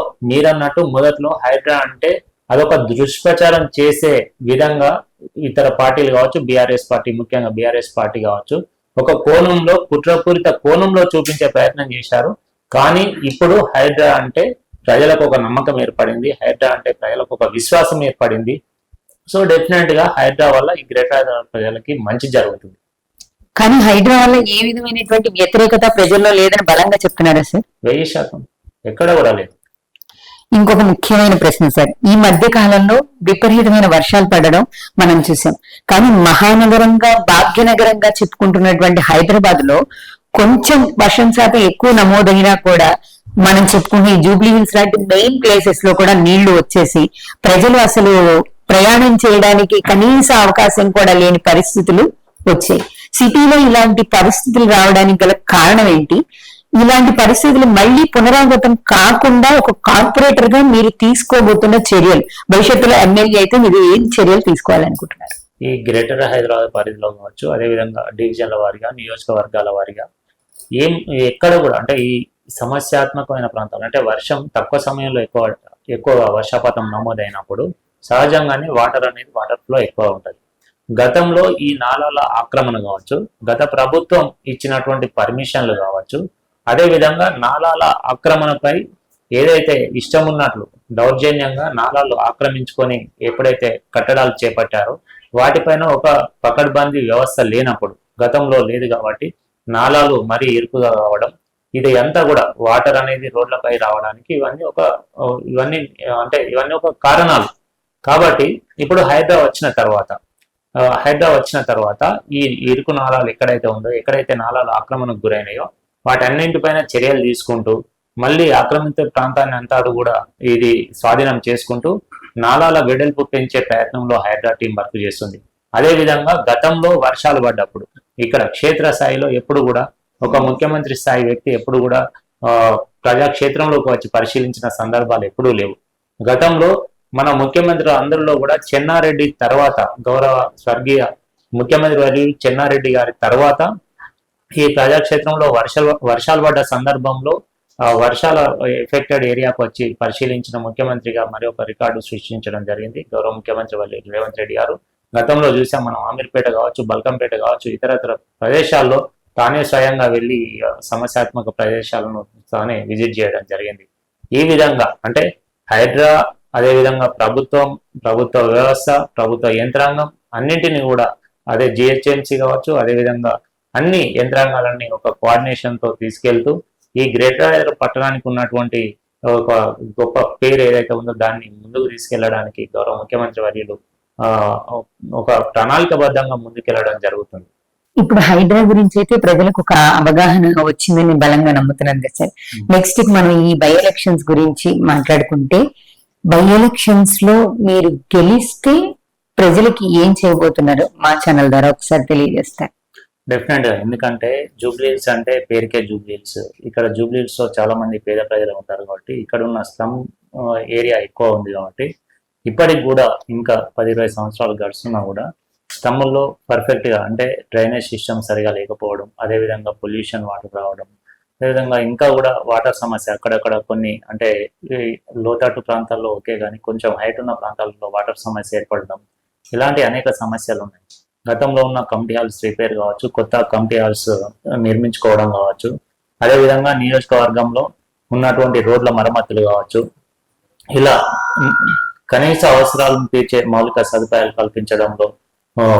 హైడ్రా అంటే అదొక దుష్ప్రచారం చేసే విధంగా ఇతర పార్టీలు కావచ్చు, బీఆర్ఎస్ పార్టీ ముఖ్యంగా బీఆర్ఎస్ పార్టీ కావచ్చు, ఒక కోణంలో కుట్రపూరిత కోణంలో చూపించే ప్రయత్నం చేశారు. కానీ ఇప్పుడు హైడ్రా అంటే ప్రజలకు ఒక నమ్మకం ఏర్పడింది, హైడ్రా అంటే ప్రజలకు ఒక విశ్వాసం ఏర్పడింది. సో డెఫినెట్ గా హైడ్రా వల్ల ఈ గ్రేటర్ హైదరాబాద్ ప్రజలకి మంచి జరుగుతుంది. కానీ హైడ్రా వల్ల ఏ విధమైనటువంటి వ్యతిరేకత ప్రజల్లో లేదని బలంగా చెప్తున్నారా సార్? 1000% ఎక్కడ కూడా లేదు. ఇంకొక ముఖ్యమైన ప్రశ్న సార్, ఈ మధ్య కాలంలో విపరీతమైన వర్షాలు పడడం మనం చూసాం. కానీ మహానగరంగా భాగ్యనగరంగా చెప్పుకుంటున్నటువంటి హైదరాబాద్ లో కొంచెం వర్షం శాతం ఎక్కువ నమోదైనా కూడా మనం చెప్పుకునే జూబ్లీ హిల్స్ లాంటి మెయిన్ ప్లేసెస్ లో కూడా నీళ్లు వచ్చేసి ప్రజలు అసలు ప్రయాణం చేయడానికి కనీస అవకాశం కూడా లేని పరిస్థితులు వచ్చాయి. సిటీలో ఇలాంటి పరిస్థితులు రావడానికి గల కారణం ఏంటి? ఇలాంటి పరిస్థితులు మళ్ళీ పునరావృతం కాకుండా ఒక కార్పొరేటర్ గా మీరు తీసుకోబోతున్న చర్యలు, భవిష్యత్తులో ఎమ్మెల్యే అయితే మీరు ఏం చర్యలు తీసుకోవాలనుకుంటున్నారు? ఈ గ్రేటర్ హైదరాబాద్ పరిధిలో కావచ్చు, అదేవిధంగా డివిజన్ల వారిగా, నియోజకవర్గాల వారిగా ఎక్కడ కూడా అంటే ఈ సమస్యాత్మకమైన ప్రాంతాలు అంటే వర్షం తక్కువ సమయంలో ఎక్కువగా వర్షపాతం నమోదైనప్పుడు సహజంగానే వాటర్ ఫ్లో ఎక్కువ ఉంటుంది. గతంలో ఈ నాలాల ఆక్రమణ కావచ్చు, గత ప్రభుత్వం ఇచ్చినటువంటి పర్మిషన్లు కావచ్చు, అదే విధంగా నాలాల ఆక్రమణపై ఏదైతే ఇష్టం ఉన్నట్లు దౌర్జన్యంగా నాలాలు ఆక్రమించుకొని ఎప్పుడైతే కట్టడాలు చేపట్టారో వాటిపైన ఒక పకడ్బందీ వ్యవస్థ లేనప్పుడు, గతంలో లేదు కాబట్టి నాలాలు మరీ ఇరుకుగా కావడం, ఇది అంతా కూడా వాటర్ అనేది రోడ్లపై రావడానికి ఇవన్నీ ఒక కారణాలు. కాబట్టి ఇప్పుడు హైదరాబాద్ వచ్చిన తర్వాత ఈ ఇరుకు నాలాలు ఎక్కడైతే నాలాలు ఆక్రమణకు గురైనాయో వాటన్నింటిపైన చర్యలు తీసుకుంటూ మళ్ళీ ఆక్రమిత ప్రాంతాన్ని అంతా కూడా ఇది స్వాధీనం చేసుకుంటూ నాలాల వెడల్పు పెంచే ప్రయత్నంలో హైడ్రా టీం వర్క్ చేస్తుంది. అదేవిధంగా గతంలో వర్షాలు పడ్డప్పుడు ఇక్కడ క్షేత్రస్థాయిలో ఎప్పుడు కూడా ఒక ముఖ్యమంత్రి స్థాయి వ్యక్తి ఎప్పుడు కూడా ప్రజాక్షేత్రంలోకి వచ్చి పరిశీలించిన సందర్భాలు ఎప్పుడూ లేవు. గతంలో మన ముఖ్యమంత్రి అందరిలో కూడా చెన్నారెడ్డి తర్వాత, గౌరవ స్వర్గీయ ముఖ్యమంత్రి వర్యులు చెన్నారెడ్డి గారి తర్వాత ఈ ప్రజాక్షేత్రంలో వర్షాలు పడ్డ సందర్భంలో వర్షాల ఎఫెక్టెడ్ ఏరియాకు వచ్చి పరిశీలించిన ముఖ్యమంత్రిగా మరి ఒక రికార్డు సృష్టించడం జరిగింది గౌరవ ముఖ్యమంత్రి వర్యులు రేవంత్ రెడ్డి గారు. గతంలో చూసాం మనం అమీర్పేట కావచ్చు, బల్కంపేట కావచ్చు, ఇతరత్ర ప్రదేశాల్లో తానే స్వయంగా వెళ్ళి సమస్యాత్మక ప్రదేశాలను తానే విజిట్ చేయడం జరిగింది. ఈ విధంగా అంటే హైడ్రా, అదేవిధంగా ప్రభుత్వ వ్యవస్థ, ప్రభుత్వ యంత్రాంగం అన్నింటినీ కూడా అదే జిహెచ్ఎంసీ కావచ్చు, అదేవిధంగా అన్ని యంత్రాంగాలన్నీ ఒక కోఆర్డినేషన్ తో తీసుకెళ్తూ ఈ గ్రేటర్ హైదరాబాద్ పట్టణానికి ఉన్నటువంటి ఒక గొప్ప పేరు ఏదైతే ఉందో దాన్ని ముందుకు తీసుకెళ్లడానికి గౌరవ ముఖ్యమంత్రి వర్యులు ఆ ఒక ప్రణాళికబద్ధంగా ముందుకెళ్లడం జరుగుతుంది. ఇప్పుడు హైడ్రా గురించి అయితే ప్రజలకు ఒక అవగాహన వచ్చిందని బలంగా నమ్ముతున్నాను కదా సార్. నెక్స్ట్ మనం ఈ బై ఎలక్షన్స్ గురించి మాట్లాడుకుంటే, బై ఎలక్షన్స్ లో మీరు గెలిస్తే ప్రజలకి ఏం చేయబోతున్నారు మా ఛానల్ ద్వారా ఒకసారి తెలియజేస్తారు. డెఫినెట్ గా, ఎందుకంటే జూబ్లీహిల్స్ అంటే పేరుకే జూబ్లీహిల్స్. ఇక్కడ జూబ్లీహిల్స్ లో చాలా మంది పేద ప్రజలు ఉంటారు కాబట్టి ఇక్కడ ఉన్న స్లమ్ ఏరియా ఎక్కువ ఉంది కాబట్టి ఇప్పటికి కూడా ఇంకా 10-20 సంవత్సరాలు గడుస్తున్నా కూడా స్లమ్ముల్లో పర్ఫెక్ట్ గా అంటే డ్రైనేజ్ సిస్టమ్ సరిగా లేకపోవడం, అదేవిధంగా పొల్యూషన్ వాటర్ రావడం, అదేవిధంగా ఇంకా కూడా వాటర్ సమస్య అక్కడక్కడ కొన్ని అంటే లోతట్టు ప్రాంతాల్లో ఓకే కానీ కొంచెం హైట్ ఉన్న ప్రాంతాల్లో వాటర్ సమస్య ఏర్పడడం, ఇలాంటి అనేక సమస్యలు ఉన్నాయి. గతంలో ఉన్న కమిటీ హాల్స్ రిపేర్ కావచ్చు, కొత్త కమిటీ హాల్స్ నిర్మించుకోవడం కావచ్చు, అదేవిధంగా నియోజకవర్గంలో ఉన్నటువంటి రోడ్ల మరమ్మతులు కావచ్చు, ఇలా కనీస అవసరాలను తీర్చే మౌలిక సదుపాయాలు కల్పించడంలో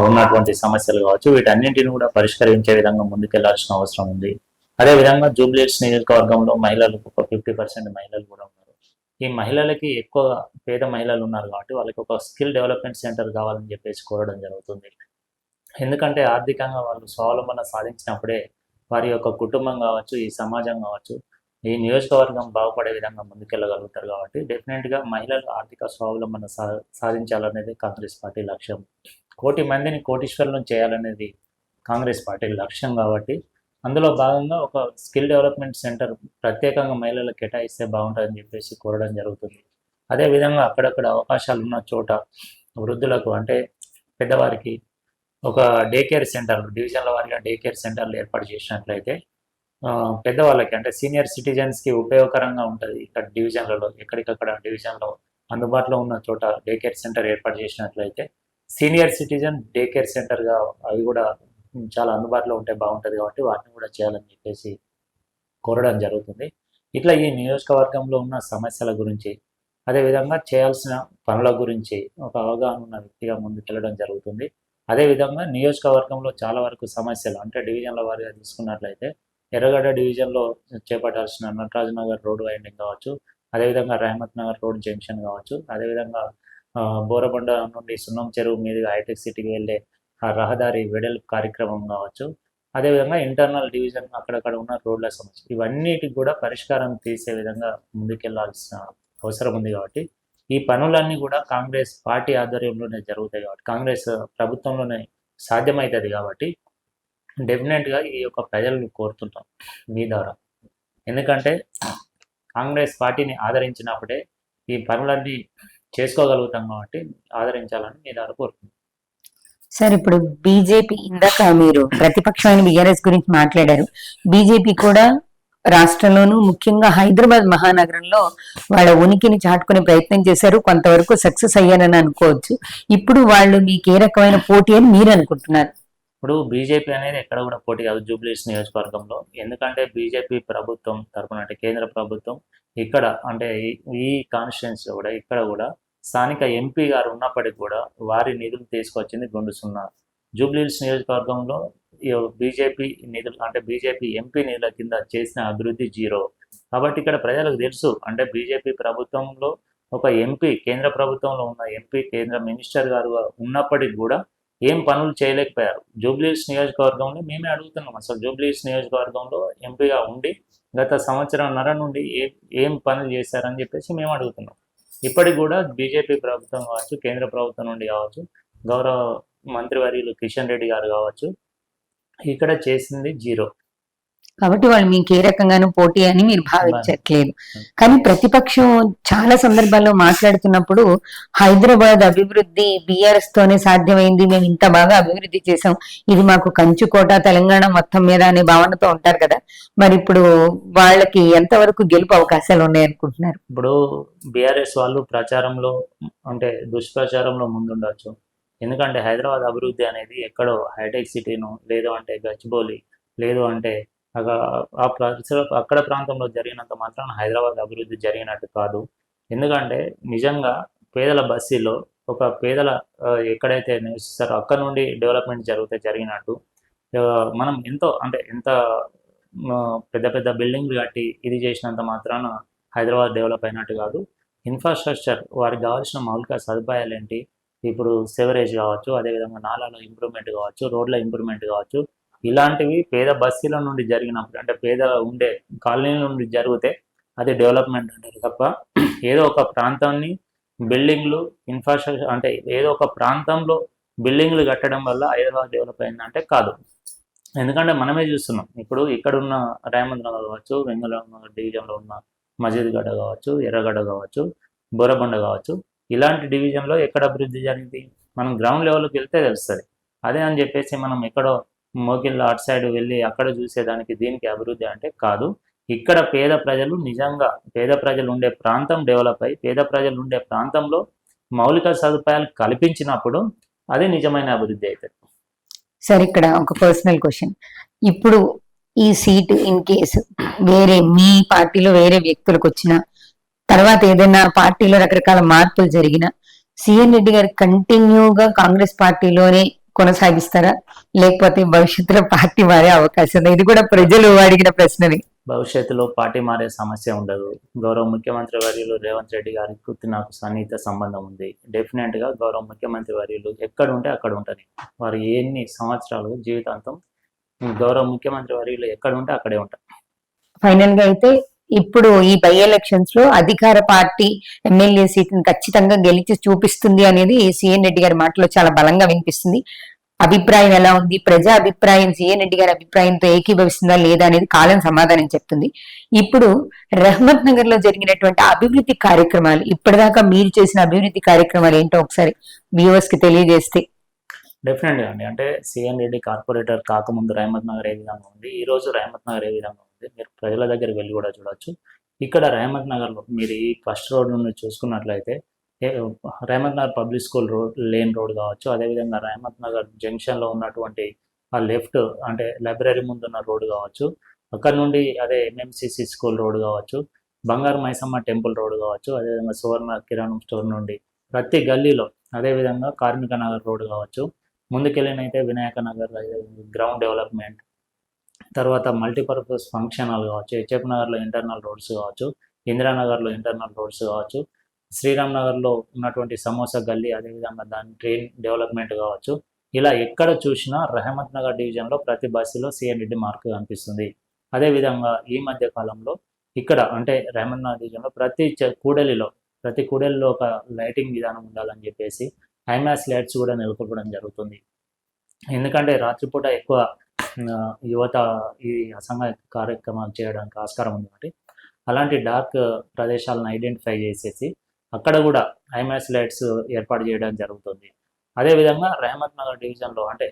ఉన్నటువంటి సమస్యలు కావచ్చు, వీటన్నింటిని కూడా పరిష్కరించే విధంగా ముందుకెళ్లాల్సిన అవసరం ఉంది. అదేవిధంగా జూబ్లీహిల్స్ నియోజకవర్గంలో మహిళలకు ఒక 50% మహిళలు కూడా ఉన్నారు. ఈ మహిళలకి ఎక్కువ పేద మహిళలు ఉన్నారు కాబట్టి వాళ్ళకి ఒక స్కిల్ డెవలప్మెంట్ సెంటర్ కావాలని చెప్పేసి కోరడం జరుగుతుంది. ఎందుకంటే ఆర్థికంగా వాళ్ళు స్వావలంబన సాధించినప్పుడే వారి యొక్క కుటుంబం కావచ్చు, ఈ సమాజం కావచ్చు, ఈ నియోజకవర్గం బాగుపడే విధంగా ముందుకెళ్ళగలుగుతారు. కాబట్టి డెఫినెట్గా మహిళలు ఆర్థిక స్వావలంబన సాధించాలనేది కాంగ్రెస్ పార్టీ లక్ష్యం. 1,00,00,000 మందిని కోటీశ్వరులను చేయాలనేది కాంగ్రెస్ పార్టీ లక్ష్యం. కాబట్టి అందులో భాగంగా ఒక స్కిల్ డెవలప్మెంట్ సెంటర్ ప్రత్యేకంగా మహిళలకు కేటాయిస్తే బాగుంటుందని చెప్పేసి కోరడం జరుగుతుంది. అదేవిధంగా అక్కడక్కడ అవకాశాలు ఉన్న చోట వృద్ధులకు అంటే పెద్దవారికి ఒక డే కేర్ సెంటర్లు, డివిజన్ల వారిగా డే కేర్ సెంటర్లు ఏర్పాటు చేసినట్లయితే పెద్దవాళ్ళకి అంటే సీనియర్ సిటిజన్స్కి ఉపయోగకరంగా ఉంటుంది. ఇక్కడ డివిజన్లలో ఎక్కడికక్కడ డివిజన్లో అందుబాటులో ఉన్న చోట డే కేర్ సెంటర్ ఏర్పాటు చేసినట్లయితే సీనియర్ సిటిజన్ డే కేర్ సెంటర్గా అవి కూడా చాలా అందుబాటులో ఉంటే బాగుంటుంది. కాబట్టి వాటిని కూడా చేయాలని చెప్పేసి కోరడం జరుగుతుంది. ఇట్లా ఈ నియోజకవర్గంలో ఉన్న సమస్యల గురించి, అదేవిధంగా చేయాల్సిన పనుల గురించి ఒక అవగాహన ఉన్న వ్యక్తిగా ముందుకెళ్ళడం జరుగుతుంది. అదేవిధంగా నియోజకవర్గంలో చాలా వరకు సమస్యలు అంటే డివిజన్ల వారిగా తీసుకున్నట్లయితే ఎర్రగడ్డ డివిజన్లో చేపట్టాల్సిన నటరాజ్ నగర్ రోడ్ వైండింగ్ కావచ్చు, అదేవిధంగా రహమత్ నగర్ రోడ్ జంక్షన్ కావచ్చు, అదేవిధంగా బోరబండ నుండి సున్నం చెరువు మీదుగా హైటెక్ సిటీకి వెళ్ళే రహదారి వెడల్పు కార్యక్రమం కావచ్చు, అదేవిధంగా ఇంటర్నల్ డివిజన్ అక్కడక్కడ ఉన్న రోడ్ల సమస్య, ఇవన్నిటికి కూడా పరిష్కారం తీసే విధంగా ముందుకెళ్లాల్సిన అవసరం ఉంది. కాబట్టి ఈ పనులన్నీ కూడా కాంగ్రెస్ పార్టీ ఆధ్వర్యంలోనే జరుగుతాయి. కాబట్టి కాంగ్రెస్ ప్రభుత్వంలోనే సాధ్యమవుతుంది. కాబట్టి డెఫినెట్గా ఈ యొక్క ప్రజలను కోరుతుంటాం మీ ద్వారా. ఎందుకంటే కాంగ్రెస్ పార్టీని ఆదరించినప్పుడే ఈ పనులన్నీ చేసుకోగలుగుతాం. కాబట్టి ఆదరించాలని మీ ద్వారా కోరుతున్నాం. సార్, ఇప్పుడు బీజేపీ, ఇందాక మీరు ప్రతిపక్షమైన బీఆర్ఎస్ గురించి మాట్లాడారు. బీజేపీ కూడా రాష్ట్రంలోనూ ముఖ్యంగా హైదరాబాద్ మహానగరంలో వాళ్ళ ఉనికిని చాటుకునే ప్రయత్నం చేశారు. కొంతవరకు సక్సెస్ అయ్యారని అనుకోవచ్చు. ఇప్పుడు వాళ్ళు మీకు ఏ రకమైన పోటీ అని మీరు అనుకుంటున్నారు? ఇప్పుడు బీజేపీ అనేది ఎక్కడ కూడా పోటీ కాదు జూబ్లీహిల్స్ నియోజకవర్గంలో. ఎందుకంటే బీజేపీ ప్రభుత్వం తరపున అంటే కేంద్ర ప్రభుత్వం ఇక్కడ అంటే ఈ కాన్స్టిట్యున్సీలో కూడా ఇక్కడ కూడా స్థానిక ఎంపీ గారు ఉన్నప్పటికీ కూడా వారి నిధులు తీసుకొచ్చింది గుండు సున్నా. జూబ్లీహిల్స్ నియోజకవర్గంలో బీజేపీ నిధులు అంటే బీజేపీ ఎంపీ నిధుల కింద చేసిన అభివృద్ధి 0. కాబట్టి ఇక్కడ ప్రజలకు తెలుసు అంటే బీజేపీ ప్రభుత్వంలో ఒక ఎంపీ, కేంద్ర ప్రభుత్వంలో ఉన్న ఎంపీ, కేంద్ర మినిస్టర్ గారు ఉన్నప్పటికీ కూడా ఏం పనులు చేయలేకపోయారు. జూబ్లీహిల్స్ నియోజకవర్గంలో మేమే అడుగుతున్నాం, అసలు జూబ్లీహిల్స్ నియోజకవర్గంలో ఎంపీగా ఉండి గత సంవత్సరంన్నర నుండి ఏం పనులు చేశారని చెప్పేసి మేము అడుగుతున్నాం. ఇప్పటికి కూడా బీజేపీ ప్రభుత్వం కావచ్చు, కేంద్ర ప్రభుత్వం నుండి కావచ్చు, గౌరవ మంత్రివర్యులు కిషన్ రెడ్డి గారు కావచ్చు, ఇక్కడ చేసింది 0. కాబట్టి వాళ్ళు మీకు ఏ రకంగానూ పోటీ అని మీరు భావించట్లేదు. కానీ ప్రతిపక్షం చాలా సందర్భాల్లో మాట్లాడుతున్నప్పుడు హైదరాబాద్ అభివృద్ధి బీఆర్ఎస్ తోనే సాధ్యమైంది, మేము ఇంత బాగా అభివృద్ధి చేసాం, ఇది మాకు కంచుకోట, తెలంగాణ మొత్తం మీద అనే భావనతో ఉంటారు కదా. మరి ఇప్పుడు వాళ్ళకి ఎంతవరకు గెలుపు అవకాశాలు ఉన్నాయి అనుకుంటున్నారు? ఇప్పుడు బీఆర్ఎస్ వాళ్ళు ప్రచారంలో అంటే దుష్ప్రచారంలో ముందుండొచ్చు. ఎందుకంటే హైదరాబాద్ అభివృద్ధి అనేది ఎక్కడో హైటెక్ సిటీను లేదు అంటే గచ్చిబౌలి లేదు అంటే ఆ పరిసర అక్కడ ప్రాంతంలో జరిగినంత మాత్రాన హైదరాబాద్ అభివృద్ధి జరిగినట్టు కాదు. ఎందుకంటే నిజంగా పేదల బస్తీలో ఒక పేదల ఎక్కడైతే నివసిస్తారో అక్కడ నుండి డెవలప్మెంట్ జరిగినట్టు మనం ఎంతో అంటే ఎంత పెద్ద పెద్ద బిల్డింగ్లు కట్టి ఇది చేసినంత మాత్రాన హైదరాబాద్ డెవలప్ అయినట్టు కాదు. ఇన్ఫ్రాస్ట్రక్చర్ వారికి కావాల్సిన మౌలిక సదుపాయాలు ఏంటి, ఇప్పుడు సెవరేజ్ కావచ్చు, అదేవిధంగా నాలాల ఇంప్రూవ్మెంట్ కావచ్చు, రోడ్ల ఇంప్రూవ్మెంట్ కావచ్చు, ఇలాంటివి పేద బస్తీల నుండి జరిగినప్పుడు అంటే పేద ఉండే కాలనీల నుండి జరిగితే అది డెవలప్మెంట్ అంటారు తప్ప ఏదో ఒక ప్రాంతాన్ని బిల్డింగ్లు ఇన్ఫ్రాస్ట్రక్చర్ అంటే ఏదో ఒక ప్రాంతంలో బిల్డింగ్లు కట్టడం వల్ల హైదరాబాద్ డెవలప్ అయిందంటే కాదు. ఎందుకంటే మనమే చూస్తున్నాం, ఇప్పుడు ఇక్కడ ఉన్న రేవంత్ నగర్ కావచ్చు, వెంగళరావు డివిజన్లో ఉన్న మజీద్గడ్డ కావచ్చు, ఎర్రగడ్డ కావచ్చు, బోరబండ కావచ్చు, ఇలాంటి డివిజన్లో ఎక్కడ అభివృద్ధి జరిగింది మనం గ్రౌండ్ లెవెల్కి వెళ్తే తెలుస్తుంది. అదే అని చెప్పేసి మనం ఎక్కడో మోకిళ్ళ అటు సైడ్ వెళ్ళి అక్కడ చూసేదానికి దీనికి అభివృద్ధి అంటే కాదు. ఇక్కడ పేద ప్రజలు నిజంగా పేద ప్రజలు ఉండే ప్రాంతం డెవలప్ అయ్యి పేద ప్రజలు ఉండే ప్రాంతంలో మౌలిక సదుపాయాలు కల్పించినప్పుడు అది నిజమైన అభివృద్ధి అవుతుంది. సార్ ఇక్కడ ఒక పర్సనల్ క్వశ్చన్, ఇప్పుడు ఈ సీట్ ఇన్ కేసు వేరే మీ పార్టీలో వేరే వ్యక్తులకు వచ్చిన తర్వాత ఏదైనా పార్టీలో రకరకాల మార్పులు జరిగిన సిఎన్ రెడ్డి గారు కంటిన్యూగా కాంగ్రెస్ పార్టీలోనే కొనసాగిస్తారా, లేకపోతే భవిష్యత్తులో పార్టీ మారే అవకాశం ఉందా? ఇది కూడా ప్రజలు అడిగిన ప్రశ్నని. భవిష్యత్తులో పార్టీ మారే సమస్య ఉండదు. గౌరవ ముఖ్యమంత్రి వర్యులు రేవంత్ రెడ్డి గారికి నాకు సన్నిహిత సంబంధం ఉంది. డెఫినెట్ గా గౌరవ ముఖ్యమంత్రి వర్యులు ఎక్కడ ఉంటే అక్కడ ఉంటారు. వారు ఎన్ని సంవత్సరాలు జీవితాంతం గౌరవ ముఖ్యమంత్రి వర్యులు ఎక్కడ ఉంటే అక్కడే ఉంటారు. ఫైనల్ గా అయితే ఇప్పుడు ఈ బై ఎలక్షన్స్ లో అధికార పార్టీ ఎమ్మెల్యే సీట్ని ఖచ్చితంగా గెలిచి చూపిస్తుంది అనేది సిఎన్ రెడ్డి గారి మాటలో చాలా బలంగా వినిపిస్తుంది. అభిప్రాయం ఎలా ఉంది, ప్రజా అభిప్రాయం సిఎన్ రెడ్డి గారి అభిప్రాయంతో ఏకీభవిస్తుందా లేదా అనేది కాలం సమాధానం చెప్తుంది. ఇప్పుడు రహమత్ నగర్ లో జరిగినటువంటి అభివృద్ధి కార్యక్రమాలు, ఇప్పటిదాకా మీరు చేసిన అభివృద్ధి కార్యక్రమాలు ఏంటో ఒకసారి వ్యూవర్స్ కి తెలియజేస్తే. డెఫినెట్ గా అండి, అంటే సిఎన్ రెడ్డి కార్పొరేటర్ కాకముందు రహమత్ నగర్ ఏ విధంగా ఉంది, ఈ రోజు రహమత్ నగర్ ఏ విధంగా ఉంది, మీరు ప్రజల దగ్గరికి వెళ్ళి కూడా చూడొచ్చు. ఇక్కడ రహమత్ నగర్ లో మీరు ఈ ఫస్ట్ రోడ్ నుండి చూసుకున్నట్లయితే Rahmat Nagar public school road lane road కావచ్చు, అదేవిధంగా రహమత్ నగర్ జంక్షన్ లో ఉన్నటువంటి ఆ లెఫ్ట్ అంటే లైబ్రరీ ముందున్న రోడ్ కావచ్చు, అక్కడ నుండి అదే ఎంఎంసిసి స్కూల్ రోడ్ కావచ్చు, బంగారు మైసమ్మ టెంపుల్ రోడ్ కావచ్చు, అదేవిధంగా సువర్ణ కిరాణం స్టోర్ నుండి ప్రతి గల్లీలో, అదేవిధంగా కార్మిక నగర్ రోడ్ కావచ్చు, ముందుకెళ్ళినైతే వినాయక నగర్ గ్రౌండ్ డెవలప్మెంట్, తర్వాత మల్టీపర్పస్ ఫంక్షన్ హాల్ కావచ్చు, హెచ్ఎఫ్ నగర్లో ఇంటర్నల్ రోడ్స్ కావచ్చు, ఇందిరానగర్లో ఇంటర్నల్ రోడ్స్ కావచ్చు, శ్రీరామ్ నగర్లో ఉన్నటువంటి సమోసా గల్లీ, అదేవిధంగా దాని ట్రైన్ డెవలప్మెంట్ కావచ్చు, ఇలా ఎక్కడ చూసినా రహమత్ నగర్ డివిజన్లో ప్రతి బస్సులో సిఎన్ రెడ్డి మార్క్ కనిపిస్తుంది. అదేవిధంగా ఈ మధ్య కాలంలో ఇక్కడ అంటే రహమత్ నగర్ డివిజన్లో ప్రతి కూడలిలో ఒక లైటింగ్ విధానం ఉండాలని చెప్పేసి ఐమాస్ లైట్స్ కూడా నెలకొల్పడం జరుగుతుంది. ఎందుకంటే రాత్రిపూట ఎక్కువ యువత ఈ అసంఘ కార్యక్రమాలు చేయడానికి ఆస్కారం ఉంది కాబట్టి అలాంటి డార్క్ ప్రదేశాలను ఐడెంటిఫై చేసేసి అక్కడ కూడా ఐమాస్ లైట్స్ ఏర్పాటు చేయడం జరుగుతుంది. అదేవిధంగా రహమత్ నగర్ డివిజన్లో అంటే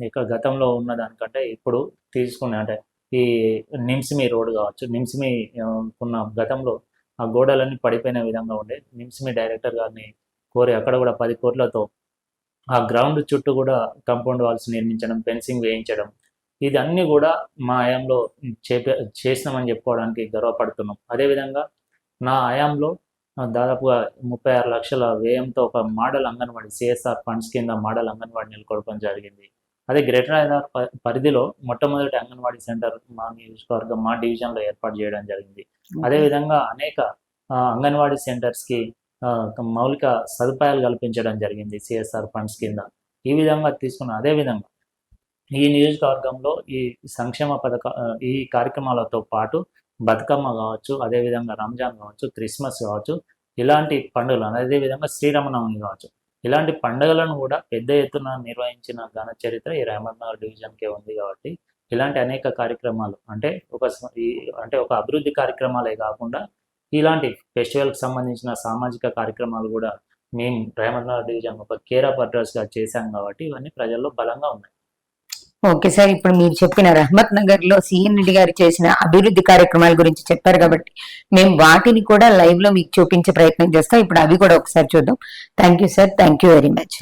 ఇక్కడ గతంలో ఉన్న దానికంటే ఇప్పుడు తీసుకునే అంటే ఈ నిమ్స్మి రోడ్ కావచ్చు, నిమ్స్మి ఉన్న గతంలో ఆ గోడలన్నీ పడిపోయిన విధంగా ఉండే నిమ్స్మి డైరెక్టర్ గారిని కోరి అక్కడ కూడా 10 కోట్లతో ఆ గ్రౌండ్ చుట్టూ కూడా కాంపౌండ్ వాల్స్ నిర్మించడం, ఫెన్సింగ్ వేయించడం, ఇదన్నీ కూడా మా హయాంలో చేసినామని చెప్పుకోవడానికి గర్వపడుతున్నాం. అదేవిధంగా నా హయాంలో దాదాపుగా 36 లక్షల వ్యయంతో ఒక మోడల్ అంగన్వాడీ సిఎస్ఆర్ ఫండ్స్ కింద మోడల్ అంగన్వాడీ నెలకొల్పడం జరిగింది. అదే గ్రేటర్ హైదరాబాద్ పరిధిలో మొట్టమొదటి అంగన్వాడీ సెంటర్ మా నియోజకవర్గం మా డివిజన్లో ఏర్పాటు చేయడం జరిగింది. అదేవిధంగా అనేక అంగన్వాడీ సెంటర్స్కి మౌలిక సదుపాయాలు కల్పించడం జరిగింది సిఎస్ఆర్ ఫండ్స్ కింద. ఈ విధంగా తీసుకున్న అదేవిధంగా ఈ నియోజకవర్గంలో ఈ సంక్షేమ ఈ కార్యక్రమాలతో పాటు బతుకమ్మ కావచ్చు, అదేవిధంగా రంజాన్ కావచ్చు, క్రిస్మస్ కావచ్చు, ఇలాంటి పండుగలు, అదేవిధంగా శ్రీరామనవమి కావచ్చు, ఇలాంటి పండుగలను కూడా పెద్ద ఎత్తున నిర్వహించిన ఘన చరిత్ర ఈ రహమత్ నగర్ డివిజన్కే ఉంది. కాబట్టి ఇలాంటి అనేక కార్యక్రమాలు అంటే ఒక అభివృద్ధి కార్యక్రమాలే కాకుండా ఇలాంటి ఫెస్టివల్కి సంబంధించిన సామాజిక కార్యక్రమాలు కూడా మేము రహమత్ నగర్ డివిజన్ ఒక కేర్ ఆఫ్ అడ్రస్గా చేశాం. కాబట్టి ఇవన్నీ ప్రజల్లో బలంగా ఉన్నాయి. ఓకే సార్, ఇప్పుడు మీరు చెప్పిన రహమత్ నగర్ లో సిఎన్ రెడ్డి గారు చేసిన అభివృద్ధి కార్యక్రమాల గురించి చెప్పారు కాబట్టి మేము వాటిని కూడా లైవ్ లో మీకు చూపించే ప్రయత్నం చేస్తాం. ఇప్పుడు అవి కూడా ఒకసారి చూద్దాం. Thank you sir, thank you very much.